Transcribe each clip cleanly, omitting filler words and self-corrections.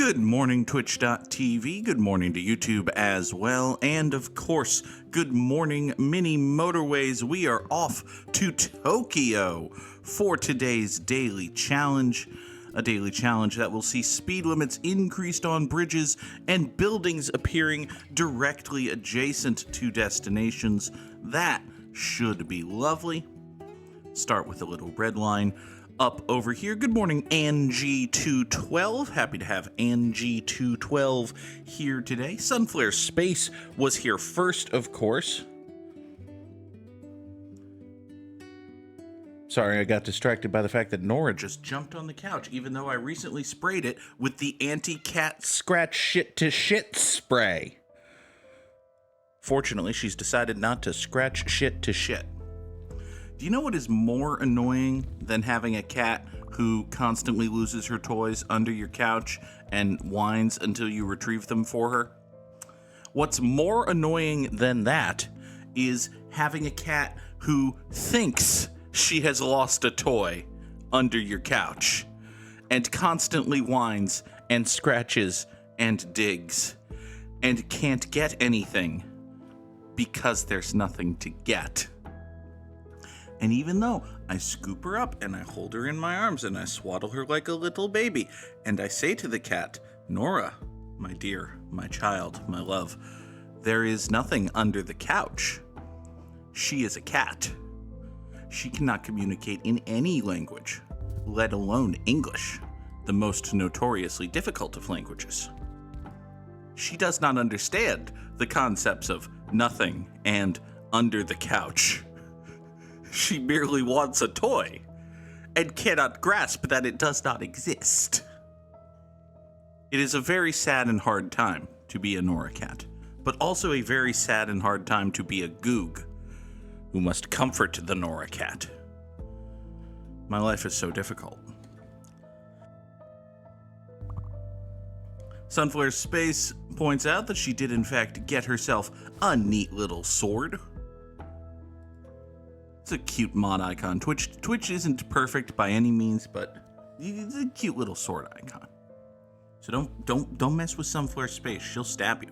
Good morning, Twitch.tv. Good morning to YouTube as well. And of course, good morning, Mini Motorways. We are off to Tokyo for today's daily challenge. A daily challenge that will see speed limits increased on bridges and buildings appearing directly adjacent to destinations. That should be lovely. Start with a little red line up over here. Good morning, Angie212. Happy to have Angie212 here today. Sunflare Space was here first, of course. Sorry, I got distracted by the fact that Nora just jumped on the couch, even though I recently sprayed it with the anti-cat scratch shit to shit spray. Fortunately, she's decided not to scratch shit to shit. Do you know what is more annoying than having a cat who constantly loses her toys under your couch and whines until you retrieve them for her? What's more annoying than that is having a cat who thinks she has lost a toy under your couch and constantly whines and scratches and digs and can't get anything because there's nothing to get. And even though I scoop her up and I hold her in my arms and I swaddle her like a little baby, and I say to the cat, Nora, my dear, my child, my love, there is nothing under the couch. She is a cat. She cannot communicate in any language, let alone English, the most notoriously difficult of languages. She does not understand the concepts of nothing and under the couch. She merely wants a toy and cannot grasp that it does not exist. It is a very sad and hard time to be a Nora cat, but also a very sad and hard time to be a Goog who must comfort the Nora cat. My life is so difficult. Sunflare Space points out that she did in fact get herself a neat little sword. It's a cute mod icon. Twitch isn't perfect by any means, but it's a cute little sword icon. So don't mess with Sunflare Space. She'll stab you.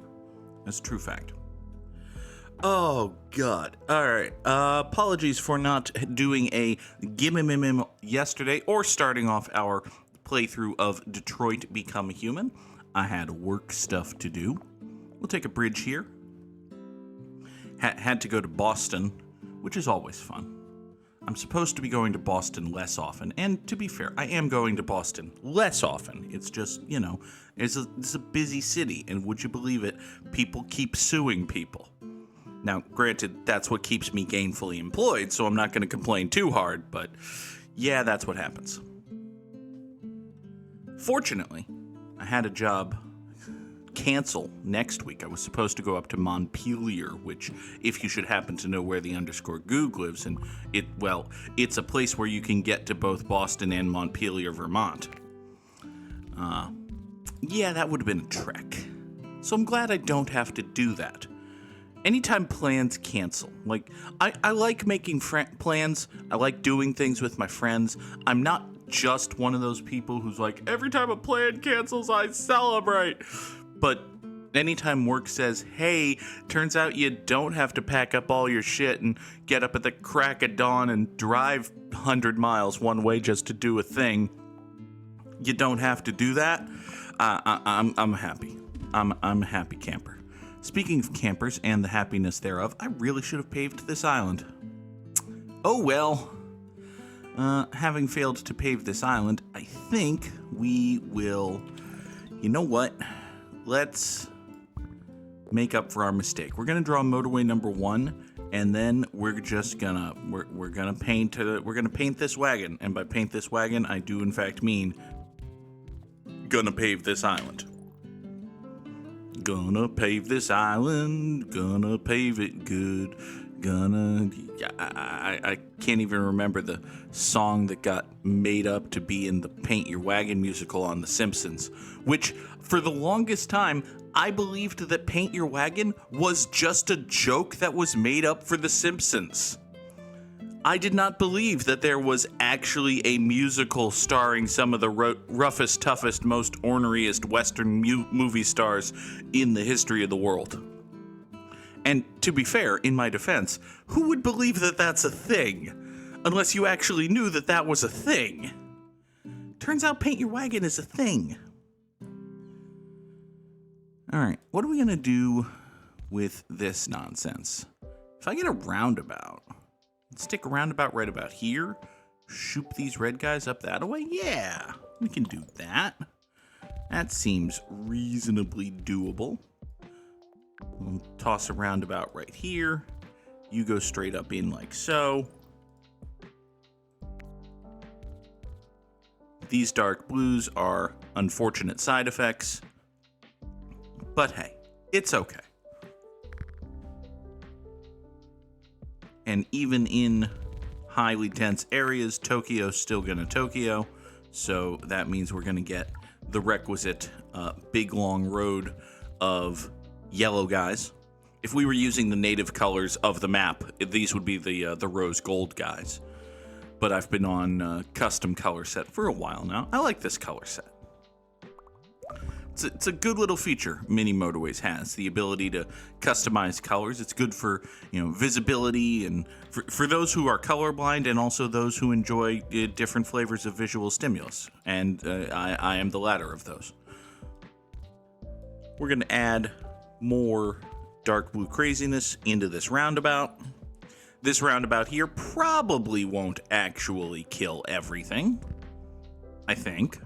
That's a true fact. Oh god. Alright. Apologies for not doing a gimmimimim yesterday or starting off our playthrough of Detroit Become Human. I had work stuff to do. We'll take a bridge here. Had to go to Boston, which is always fun. I'm supposed to be going to Boston less often, and to be fair, I am going to Boston less often. It's just, you know, it's a busy city, and would you believe it, people keep suing people. Now, granted, that's what keeps me gainfully employed, so I'm not going to complain too hard, but yeah, that's what happens. Fortunately, I had a job cancel next week. I was supposed to go up to Montpelier, which, if you should happen to know where the _Goog lives, and it's a place where you can get to both Boston and Montpelier, Vermont. Yeah, that would have been a trek. So I'm glad I don't have to do that. Anytime plans cancel, like, I like making plans, I like doing things with my friends. I'm not just one of those people who's like, every time a plan cancels, I celebrate. But anytime work says, hey, turns out you don't have to pack up all your shit and get up at the crack of dawn and drive 100 miles one way just to do a thing, you don't have to do that, I'm happy. I'm a happy camper. Speaking of campers and the happiness thereof, I really should have paved this island. Oh well. Having failed to pave this island, I think we will, you know what? Let's make up for our mistake. We're gonna draw motorway number 1, and then we're just gonna we're gonna paint this wagon. And by paint this wagon, I do in fact mean gonna pave this island. Gonna pave this island, gonna pave it good, I can't even remember the song that got made up to be in the Paint Your Wagon musical on The Simpsons, which, for the longest time, I believed that Paint Your Wagon was just a joke that was made up for The Simpsons. I did not believe that there was actually a musical starring some of the roughest, toughest, most orneriest Western movie stars in the history of the world. And to be fair, in my defense, who would believe that that's a thing? Unless you actually knew that that was a thing. Turns out Paint Your Wagon is a thing. Alright, what are we going to do with this nonsense? If I get a roundabout, let's stick a roundabout right about here. Shoot these red guys up that way? Yeah, we can do that. That seems reasonably doable. We'll toss a roundabout right here. You go straight up in like so. These dark blues are unfortunate side effects. But hey, it's okay. And even in highly dense areas, Tokyo's still gonna Tokyo. So that means we're gonna get the requisite big long road of yellow guys. If we were using the native colors of the map, these would be the rose gold guys. But I've been on custom color set for a while now. I like this color set. It's a good little feature Mini Motorways has, the ability to customize colors. It's good for, visibility and for those who are colorblind and also those who enjoy different flavors of visual stimulus. And I am the latter of those. We're going to add more dark blue craziness into this roundabout. This roundabout here probably won't actually kill everything, I think.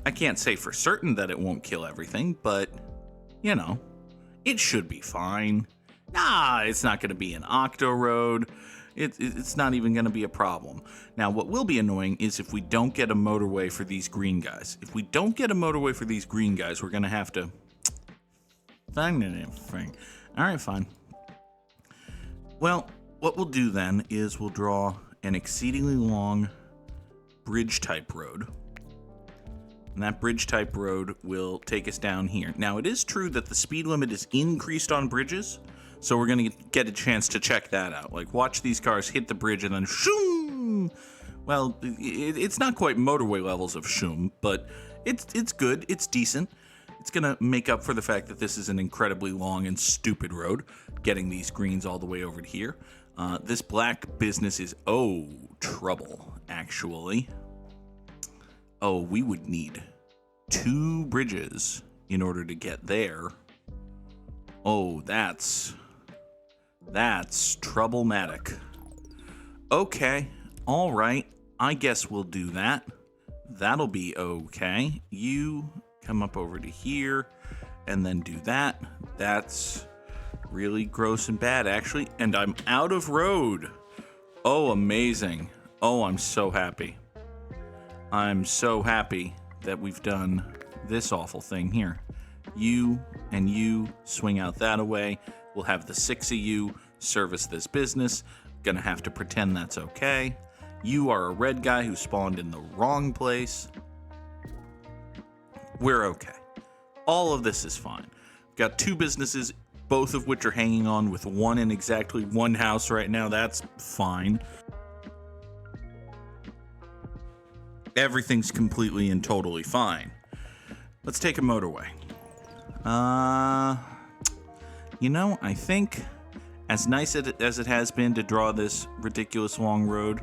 I can't say for certain that it won't kill everything, but, it should be fine. Nah, it's not going to be an Octo Road. It's not even going to be a problem. Now, what will be annoying is if we don't get a motorway for these green guys. If we don't get a motorway for these green guys, we're going to have to find anything. All right, fine. Well, what we'll do then is we'll draw an exceedingly long bridge-type road. And that bridge-type road will take us down here. Now, it is true that the speed limit is increased on bridges, so we're going to get a chance to check that out. Like, watch these cars hit the bridge and then shoom! Well, it's not quite motorway levels of shoom, but it's good, it's decent. It's going to make up for the fact that this is an incredibly long and stupid road, getting these greens all the way over to here. This black business is, trouble, actually. Oh, we would need 2 bridges in order to get there. Oh, that's troublematic. Okay, all right. I guess we'll do that. That'll be okay. You come up over to here and then do that. That's really gross and bad, actually. And I'm out of road. Oh, amazing. Oh, I'm so happy. I'm so happy that we've done this awful thing here. You and you swing out that away. We'll have the 6 of you service this business. Gonna have to pretend that's okay. You are a red guy who spawned in the wrong place. We're okay. All of this is fine. We've got 2 businesses, both of which are hanging on with one in exactly one house right now. That's fine. Everything's completely and totally fine. Let's take a motorway. I think as nice as it has been to draw this ridiculous long road,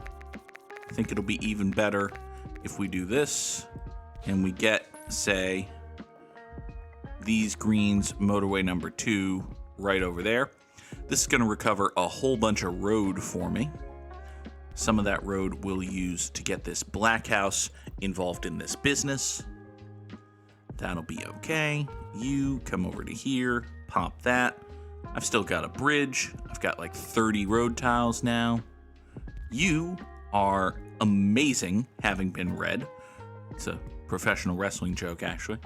I think it'll be even better if we do this and we get, say, these greens motorway number 2 right over there. This is going to recover a whole bunch of road for me. Some of that road we'll use to get this black house involved in this business. That'll be okay. You come over to here, pop that. I've still got a bridge. I've got like 30 road tiles now. You are amazing, having been red. It's a professional wrestling joke, actually.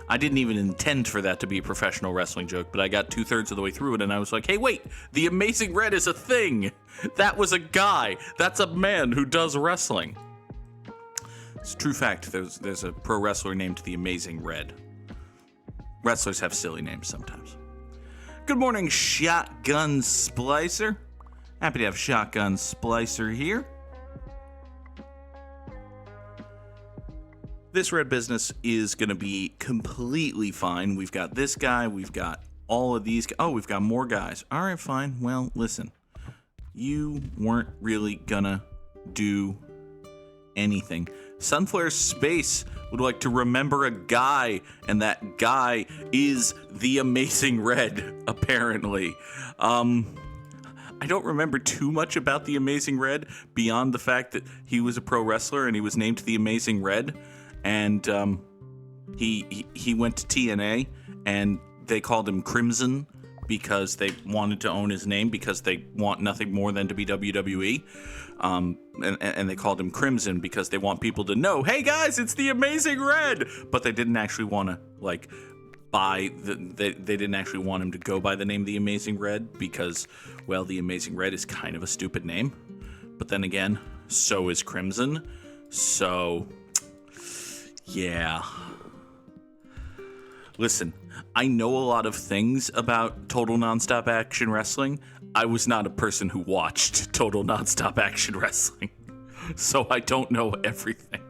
I didn't even intend for that to be a professional wrestling joke, but I got 2/3 of the way through it, and I was like, hey, wait, the Amazing Red is a thing. That was a guy. That's a man who does wrestling. It's a true fact. There's a pro wrestler named the Amazing Red. Wrestlers have silly names sometimes. Good morning, Shotgun Splicer. Happy to have Shotgun Splicer here. This red business is going to be completely fine. We've got this guy, we've got all of these. Oh, we've got more guys. All right, fine. Well, listen. You weren't really gonna do anything. Sunflare Space would like to remember a guy, and that guy is the Amazing Red, apparently. I don't remember too much about the Amazing Red beyond the fact that he was a pro wrestler and he was named the Amazing Red, and he went to TNA and they called him Crimson because they wanted to own his name because they want nothing more than to be WWE. And they called him Crimson because they want people to know, hey guys, it's the Amazing Red. But they didn't actually want to they didn't actually want him to go by the name The Amazing Red because, well, The Amazing Red is kind of a stupid name. But then again, so is Crimson. So, yeah. Listen, I know a lot of things about Total Nonstop Action Wrestling. I was not a person who watched Total Nonstop Action Wrestling, so I don't know everything.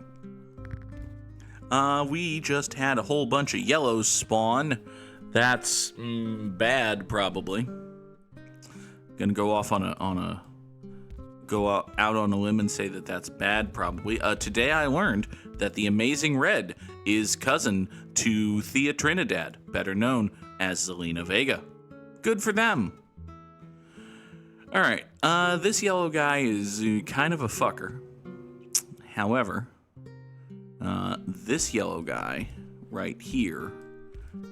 We just had a whole bunch of yellows spawn. That's bad, probably. Gonna go off out on a limb and say that that's bad, probably. Today I learned that the Amazing Red is cousin to Thea Trinidad, better known as Zelina Vega. Good for them. All right, this yellow guy is kind of a fucker. However, this yellow guy right here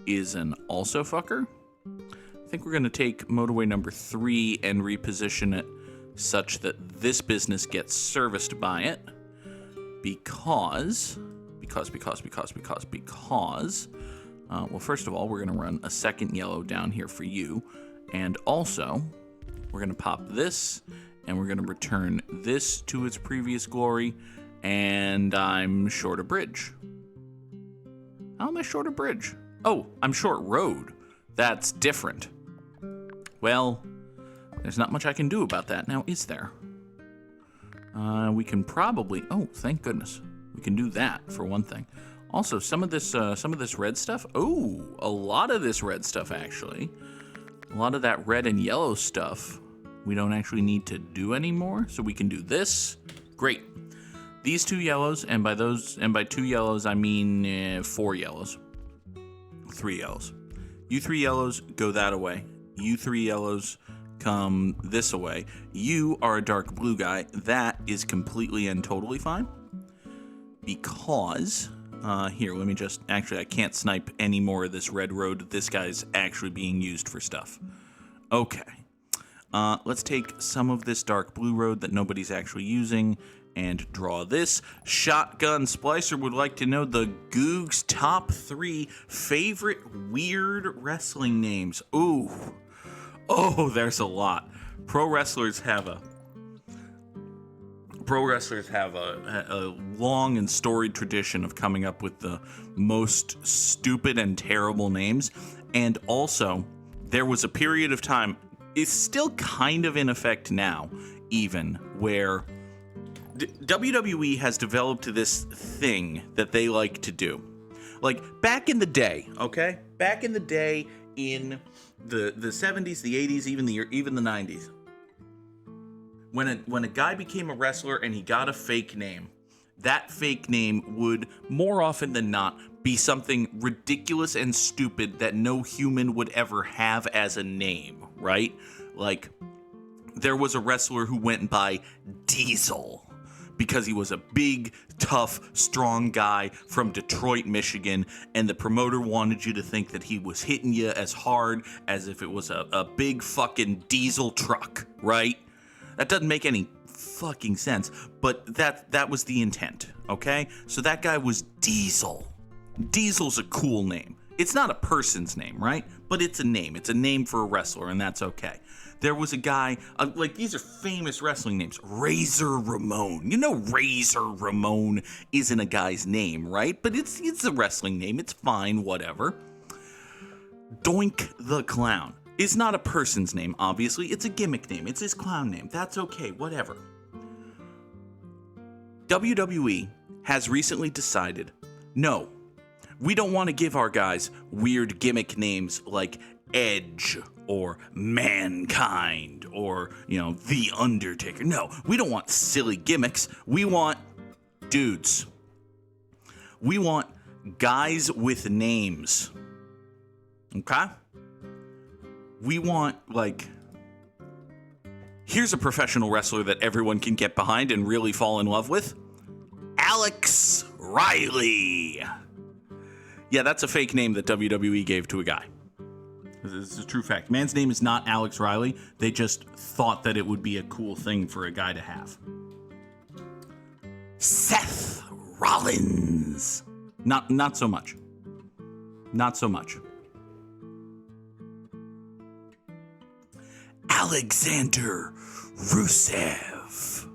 is an also fucker. I think we're going to take motorway number 3 and reposition it such that this business gets serviced by it because well, first of all, we're going to run a second yellow down here for you, and also we're going to pop this and we're going to return this to its previous glory, and I'm short a bridge. How am I short a bridge? Oh, I'm short road. That's different. Well, there's not much I can do about that now, is there? We can probably... Oh, thank goodness. We can do that, for one thing. Also, some of this red stuff... Oh, a lot of this red stuff, actually. A lot of that red and yellow stuff we don't actually need to do anymore, so we can do this. Great. These 2 yellows, and by 2 yellows, I mean 4 yellows. 3 yellows. You 3 yellows, go that away. You 3 yellows... come this away. You are a dark blue guy. That is completely and totally fine. Because, here, let me just, actually, I can't snipe any more of this red road. This guy's actually being used for stuff. Okay. Let's take some of this dark blue road that nobody's actually using and draw this. Shotgun Splicer would like to know the Goog's top 3 favorite weird wrestling names. Ooh. Oh, there's a lot. Pro wrestlers have a long and storied tradition of coming up with the most stupid and terrible names. And also, there was a period of time, it's still kind of in effect now, even, where WWE has developed this thing that they like to do. Like, back in the day, okay? Back in the day in the 70s, the 80s, even the 90s. When a guy became a wrestler and he got a fake name, that fake name would, more often than not, be something ridiculous and stupid that no human would ever have as a name, right? Like, there was a wrestler who went by Diesel because he was a big, tough, strong guy from Detroit, Michigan, and the promoter wanted you to think that he was hitting you as hard as if it was a big fucking diesel truck, right? That doesn't make any fucking sense, but that was the intent, okay? So that guy was Diesel. Diesel's a cool name. It's not a person's name, right? But it's a name. It's a name for a wrestler, and that's okay. There was a guy, these are famous wrestling names. Razor Ramon. You know Razor Ramon isn't a guy's name, right? But it's a wrestling name. It's fine, whatever. Doink the Clown. is not a person's name, obviously. It's a gimmick name. It's his clown name. That's okay, whatever. WWE has recently decided, no, we don't want to give our guys weird gimmick names like Edge or Mankind or, The Undertaker. No, we don't want silly gimmicks. We want dudes. We want guys with names. Okay? We want, here's a professional wrestler that everyone can get behind and really fall in love with. Alex Riley. Yeah, that's a fake name that WWE gave to a guy. This is a true fact. Man's name is not Alex Riley. They just thought that it would be a cool thing for a guy to have. Seth Rollins. Not so much. Not so much. Alexander Rusev.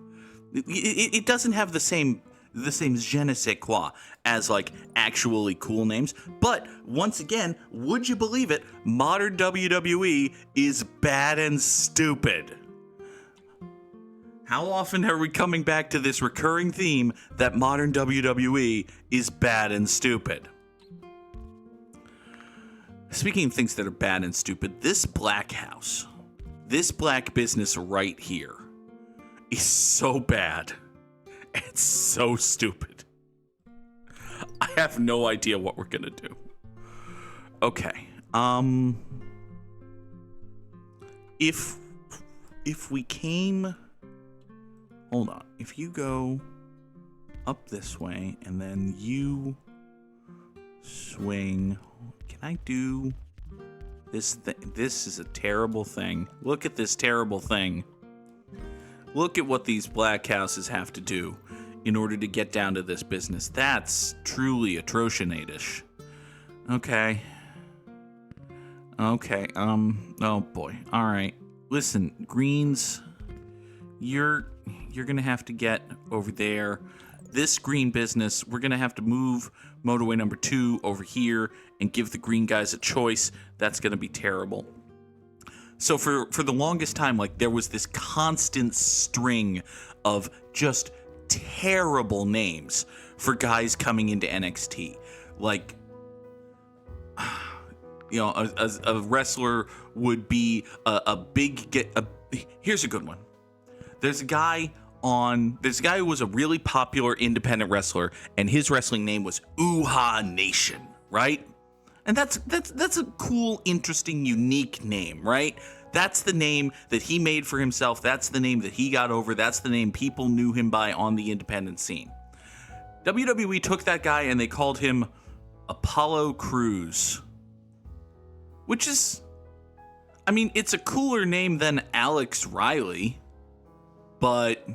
It doesn't have the same je ne sais quoi as actually cool names, but once again, would you believe it, modern WWE is bad and stupid. How often are we coming back to this recurring theme that modern WWE is bad and stupid? Speaking of things that are bad and stupid, this black house, this black business right here is so bad and so stupid. I have no idea what we're gonna do. Okay. If we came, hold on. If you go up this way and then you swing, can I do this thing? This is a terrible thing. Look at this terrible thing. Look at what these black houses have to do in order to get down to this business. That's truly atrocious. Okay. Oh boy. All right. Listen, greens, you're gonna have to get over there. This green business, we're gonna have to move motorway number 2 over here and give the green guys a choice. That's gonna be terrible. So for the longest time, there was this constant string of just terrible names for guys coming into NXT. A wrestler would be here's a good one. There's a guy who was a really popular independent wrestler, and his wrestling name was Uha Nation, right? And that's a cool, interesting, unique name, right? That's the name that he made for himself. That's the name that he got over. That's the name people knew him by on the independent scene. WWE took that guy and they called him Apollo Crews. Which is, it's a cooler name than Alex Riley, but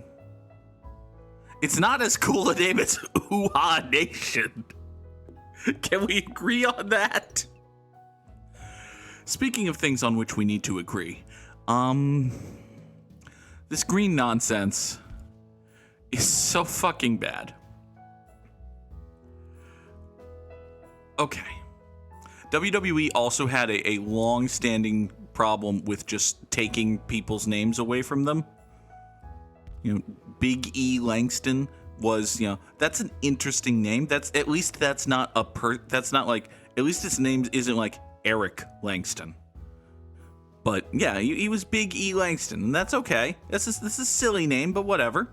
it's not as cool a name as Uha Nation. Can we agree on that? Speaking of things on which we need to agree, this green nonsense is so fucking bad. Okay. WWE also had a long-standing problem with just taking people's names away from them. Big E Langston was, that's an interesting name. At least his name isn't Eric Langston. But yeah, he was Big E Langston, and that's okay. This is a silly name, but whatever.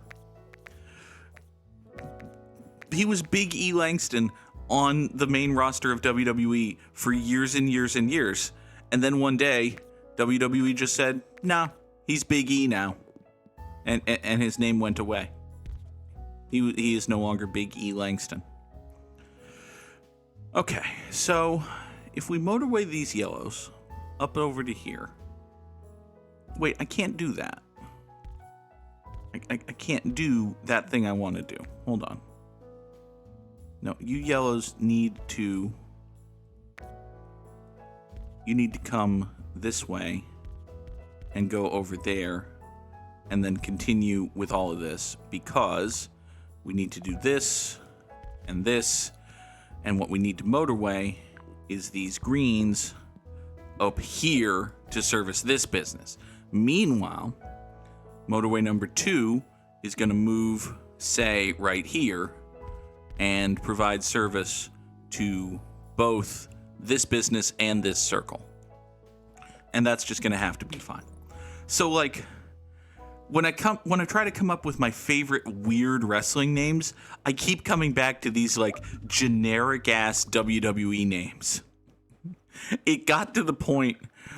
He was Big E Langston on the main roster of WWE for years and years and years. And then one day, WWE just said, nah, he's Big E now. And his name went away. He is no longer Big E Langston. Okay, so if we motorway these yellows up over to here. Wait, I can't do that. I can't do that thing I want to do. Hold on. No, you yellows need to come this way and go over there and then continue with all of this, because we need to do this and this, and what we need to motorway is these greens up here to service this business. Meanwhile, motorway number 2 is going to move, say, right here and provide service to both this business and this circle. And that's just going to have to be fine. So, like, when I try to come up with my favorite weird wrestling names, I keep coming back to these, like, generic-ass WWE names. It got to the point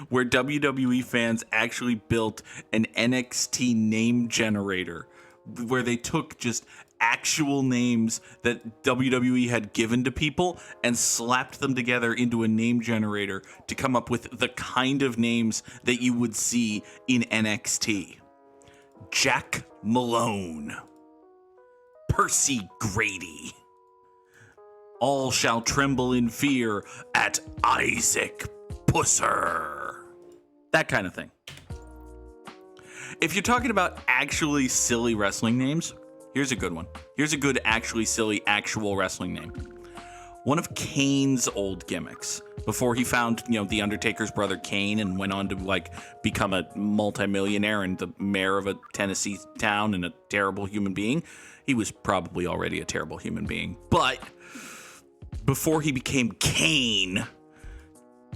where WWE fans actually built an NXT Name Generator, where they took just actual names that WWE had given to people and slapped them together into a name generator to come up with the kind of names that you would see in NXT. Jack Malone. Percy Grady. All shall tremble in fear at Isaac Pusser. That kind of thing. If you're talking about actually silly wrestling names, here's a good one. Here's a good actually silly actual wrestling name. One of Kane's old gimmicks, before he found, the Undertaker's brother Kane and went on to, like, become a multimillionaire and the mayor of a Tennessee town and a terrible human being. He was probably already a terrible human being. But before he became Kane,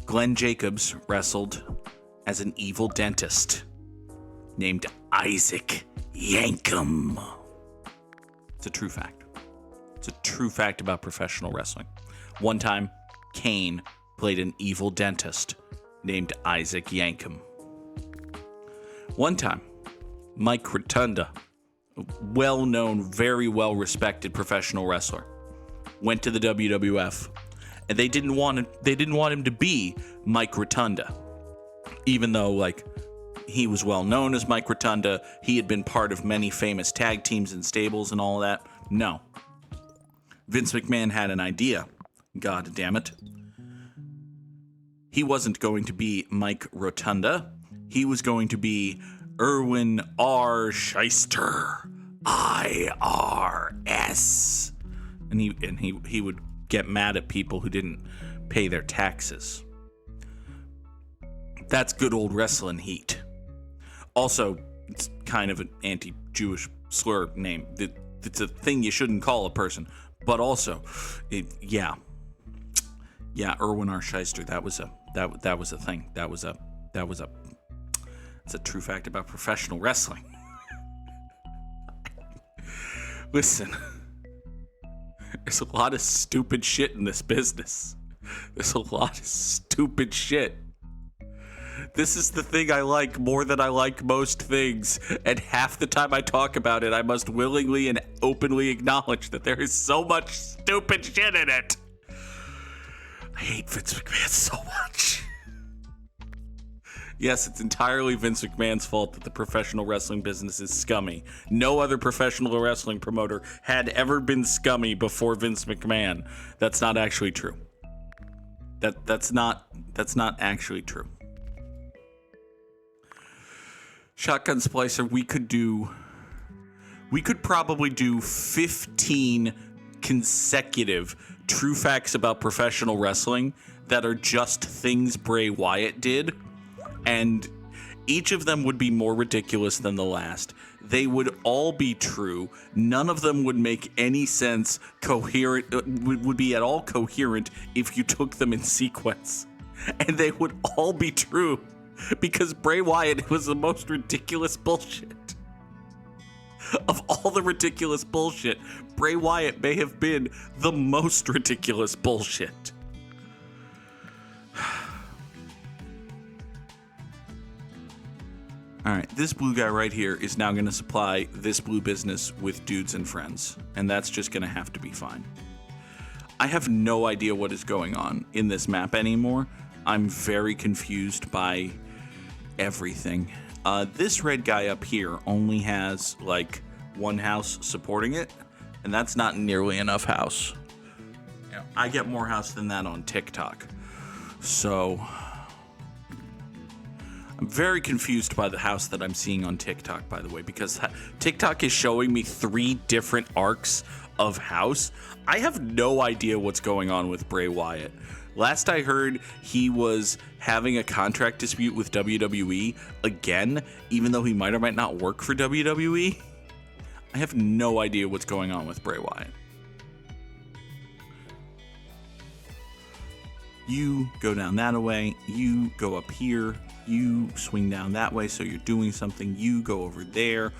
Glenn Jacobs wrestled as an evil dentist named Isaac Yankem. It's a true fact. It's a true fact about professional wrestling. One time, Kane played an evil dentist named Isaac Yankem. One time, Mike Rotunda, a well-known, very well-respected professional wrestler, went to the WWF, and they didn't want him to be Mike Rotunda, even though, like, he was well known as Mike Rotunda. He had been part of many famous tag teams and stables and all that. No. Vince McMahon had an idea. God damn it. He wasn't going to be Mike Rotunda. He was going to be Erwin R. Shyster. IRS. And he would get mad at people who didn't pay their taxes. That's good old wrestling heat. Also, it's kind of an anti-Jewish slur name. It's a thing you shouldn't call a person. But also, Erwin R. Shyster. That was a thing. It's a true fact about professional wrestling. Listen, there's a lot of stupid shit in this business. There's a lot of stupid shit. This is the thing I like more than I like most things, and half the time I talk about it, I must willingly and openly acknowledge that there is so much stupid shit in it. I hate Vince McMahon so much. Yes, it's entirely Vince McMahon's fault that the professional wrestling business is scummy. No other professional wrestling promoter had ever been scummy before Vince McMahon. That's not actually true. That's not actually true. Shotgun Splicer, we could probably do 15 consecutive true facts about professional wrestling that are just things Bray Wyatt did, and each of them would be more ridiculous than the last. They would all be true. None of them would make any sense, coherent, would be at all coherent if you took them in sequence. And they would all be true. Because Bray Wyatt was the most ridiculous bullshit. Of all the ridiculous bullshit, Bray Wyatt may have been the most ridiculous bullshit. Alright, this blue guy right here is now going to supply this blue business with dudes and friends. And that's just going to have to be fine. I have no idea what is going on in this map anymore. I'm very confused by everything. This red guy up here only has like one house supporting it, and that's not nearly enough house. I get more house than that on TikTok. So I'm very confused by the house that I'm seeing on TikTok, by the way, because TikTok is showing me 3 different arcs of house. I have no idea what's going on with Bray Wyatt. Last I heard, he was having a contract dispute with WWE again, even though he might or might not work for WWE. I have no idea what's going on with Bray Wyatt. You go down that way, you go up here, you swing down that way, so you're doing something, you go over there.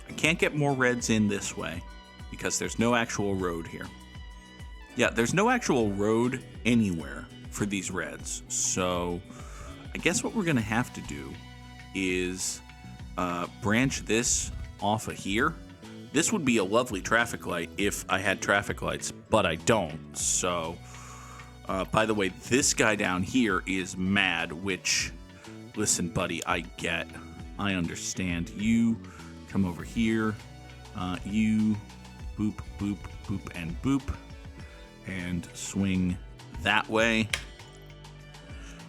I can't get more reds in this way because there's no actual road here. Yeah, there's no actual road anywhere for these reds, so I guess what we're gonna have to do is branch this off of here. This would be a lovely traffic light if I had traffic lights, but I don't, so... by the way, this guy down here is mad, which, listen, buddy, I understand. You come over here, you boop, boop, boop, and boop, and swing that way.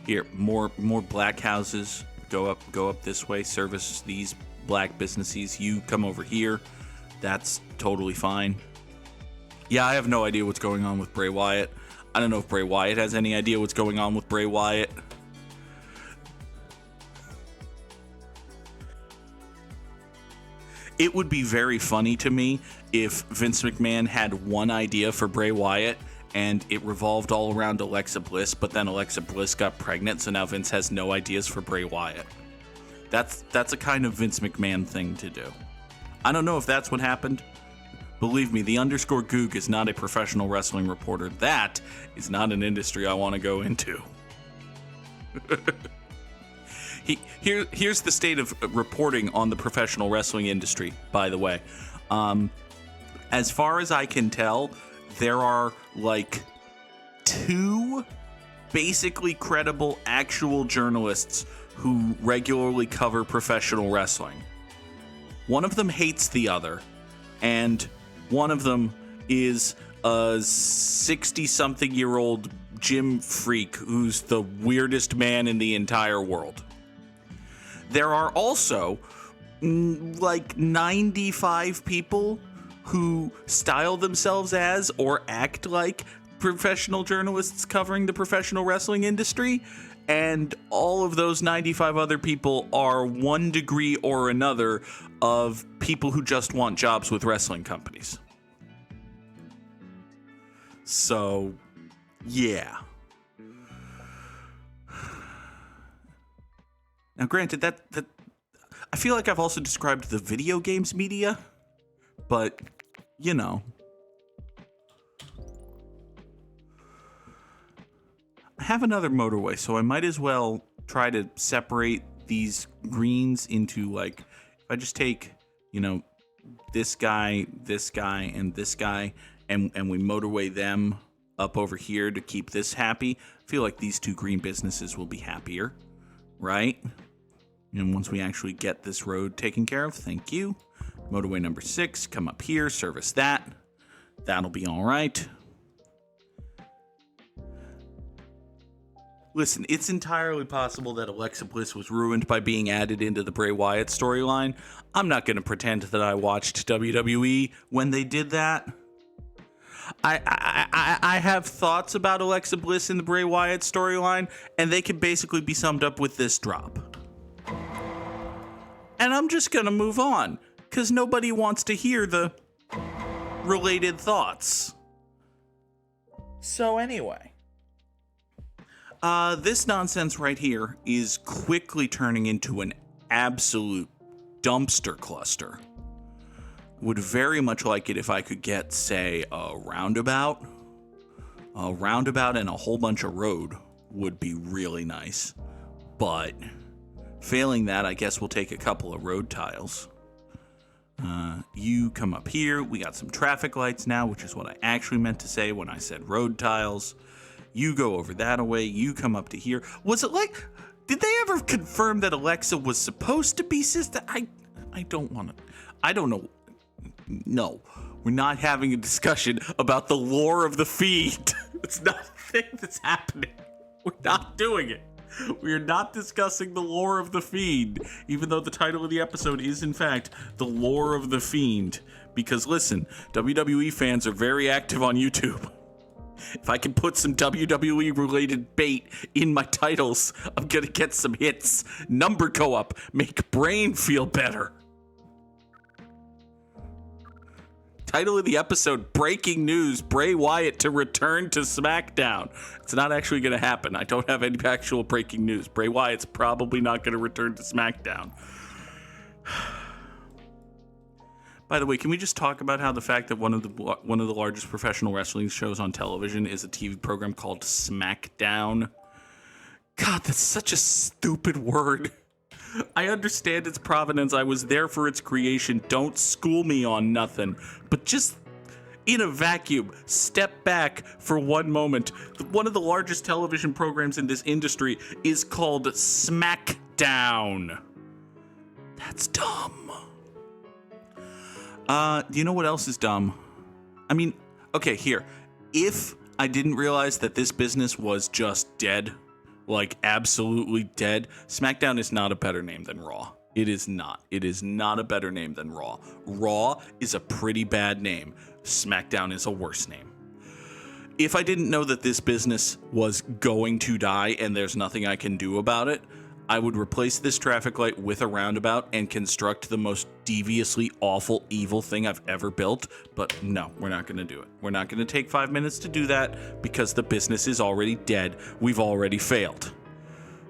Here, more black houses, go up this way, service these black businesses. You come over here, that's totally fine. Yeah, I have no idea what's going on with Bray Wyatt. I don't know if Bray Wyatt has any idea what's going on with Bray Wyatt. It would be very funny to me if Vince McMahon had one idea for Bray Wyatt and it revolved all around Alexa Bliss, but then Alexa Bliss got pregnant, so now Vince has no ideas for Bray Wyatt. That's a kind of Vince McMahon thing to do. I don't know if that's what happened. Believe me, the _Goog is not a professional wrestling reporter. That is not an industry I want to go into. Here's the state of reporting on the professional wrestling industry, by the way. As far as I can tell, there are like 2 basically credible actual journalists who regularly cover professional wrestling. One of them hates the other, and one of them is a 60-something-year-old gym freak who's the weirdest man in the entire world. There are also like 95 people who style themselves as or act like professional journalists covering the professional wrestling industry, and all of those 95 other people are one degree or another of people who just want jobs with wrestling companies. So, yeah. Now, granted, that I feel like I've also described the video games media, but, you know. I have another motorway, so I might as well try to separate these greens into, like, if I just take, you know, this guy, and this guy, and we motorway them up over here to keep this happy, I feel like these 2 green businesses will be happier, right? And once we actually get this road taken care of, thank you. Motorway number 6, come up here, service that. That'll be all right. Listen, it's entirely possible that Alexa Bliss was ruined by being added into the Bray Wyatt storyline. I'm not going to pretend that I watched WWE when they did that. I have thoughts about Alexa Bliss in the Bray Wyatt storyline, and they can basically be summed up with this drop. And I'm just going to move on, because nobody wants to hear the related thoughts. So anyway. This nonsense right here is quickly turning into an absolute dumpster cluster. Would very much like it if I could get, say, a roundabout. A roundabout and a whole bunch of road would be really nice. But failing that, I guess we'll take a couple of road tiles. You come up here. We got some traffic lights now, which is what I actually meant to say when I said road tiles. You go over that away. You come up to here. Was it like... Did they ever confirm that Alexa was supposed to be sister? I don't want to... I don't know. No. We're not having a discussion about the lore of the Fiend. It's not a thing that's happening. We're not doing it. We are not discussing the lore of the Fiend, even though the title of the episode is, in fact, the lore of the Fiend. Because, listen, WWE fans are very active on YouTube. If I can put some WWE-related bait in my titles, I'm gonna get some hits. Number go up. Make brain feel better. Title of the episode, Breaking News, Bray Wyatt to return to SmackDown. It's not actually going to happen. I don't have any actual breaking news. Bray Wyatt's probably not going to return to SmackDown. By the way, can we just talk about how the fact that one of the largest professional wrestling shows on television is a TV program called SmackDown? God, that's such a stupid word. I understand its provenance. I was there for its creation. Don't school me on nothing. But just in a vacuum, step back for one moment. One of the largest television programs in this industry is called SmackDown. That's dumb. Do you know what else is dumb? I mean, okay, here. If I didn't realize that this business was just dead, like absolutely dead, SmackDown is not a better name than Raw. It is not. It is not a better name than Raw. Raw is a pretty bad name. SmackDown is a worse name. If I didn't know that this business was going to die and there's nothing I can do about it, I would replace this traffic light with a roundabout and construct the most deviously awful, evil thing I've ever built. But no, we're not going to do it. We're not going to take 5 minutes to do that because the business is already dead. We've already failed.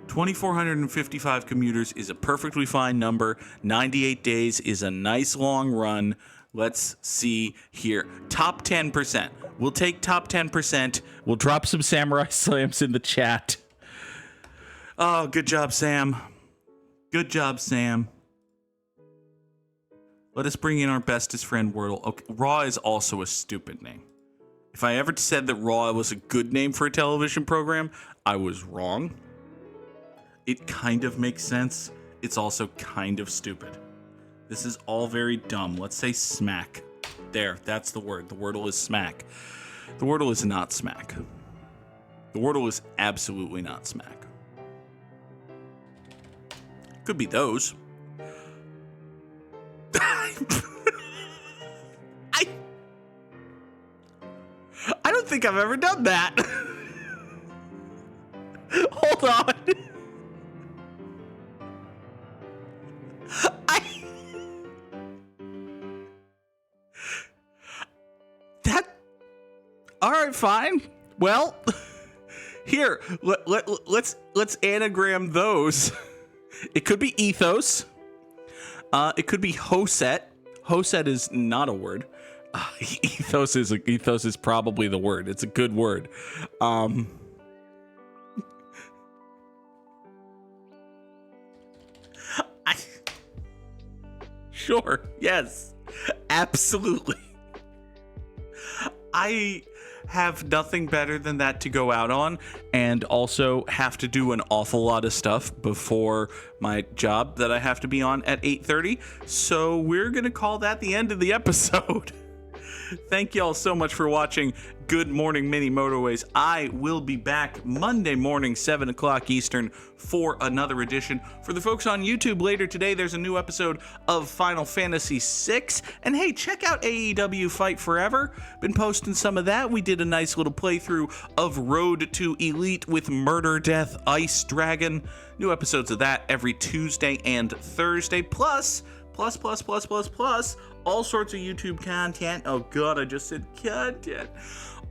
2,455 commuters is a perfectly fine number. 98 days is a nice long run. Let's see here. Top 10%. We'll take top 10%. We'll drop some samurai slams in the chat. Oh, good job, Sam. Good job, Sam. Let us bring in our bestest friend, Wordle. Okay, Raw is also a stupid name. If I ever said that Raw was a good name for a television program, I was wrong. It kind of makes sense. It's also kind of stupid. This is all very dumb. Let's say smack. There, that's the word. The Wordle is smack. The Wordle is not smack. The Wordle is absolutely not smack. Could be those. I don't think I've ever done that. Hold on. All right, fine. Well, here, let's anagram those. It could be ethos. It could be hoset. Hoset is not a word. Ethos is probably the word. It's a good word. Sure. Yes. Absolutely. I have nothing better than that to go out on, and also have to do an awful lot of stuff before my job that I have to be on at 8:30. So we're going to call that the end of the episode. Thank y'all so much for watching Good Morning Mini Motorways. I will be back Monday morning, 7 o'clock Eastern, for another edition. For the folks on YouTube later today, there's a new episode of Final Fantasy VI. And hey, check out AEW Fight Forever. Been posting some of that. We did a nice little playthrough of Road to Elite with Murder Death Ice Dragon. New episodes of that every Tuesday and Thursday. Plus, all sorts of YouTube content. Oh God, I just said content.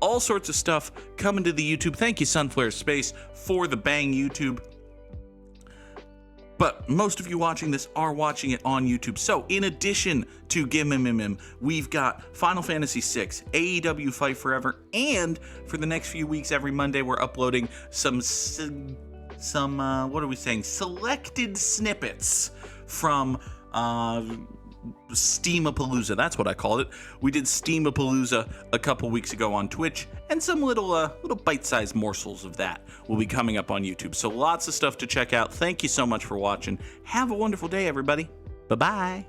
All sorts of stuff coming to the YouTube. Thank you, Sunflare Space, for the bang YouTube. But most of you watching this are watching it on YouTube. So in addition to Gimmimimim, we've got Final Fantasy VI, AEW Fight Forever, and for the next few weeks, every Monday, we're uploading some what are we saying? Selected snippets from Steamapalooza. That's what I called it. We did Steamapalooza a couple weeks ago on Twitch, and some little bite-sized morsels of that will be coming up on YouTube. So lots of stuff to check out. Thank you so much for watching. Have a wonderful day, everybody. Bye-bye.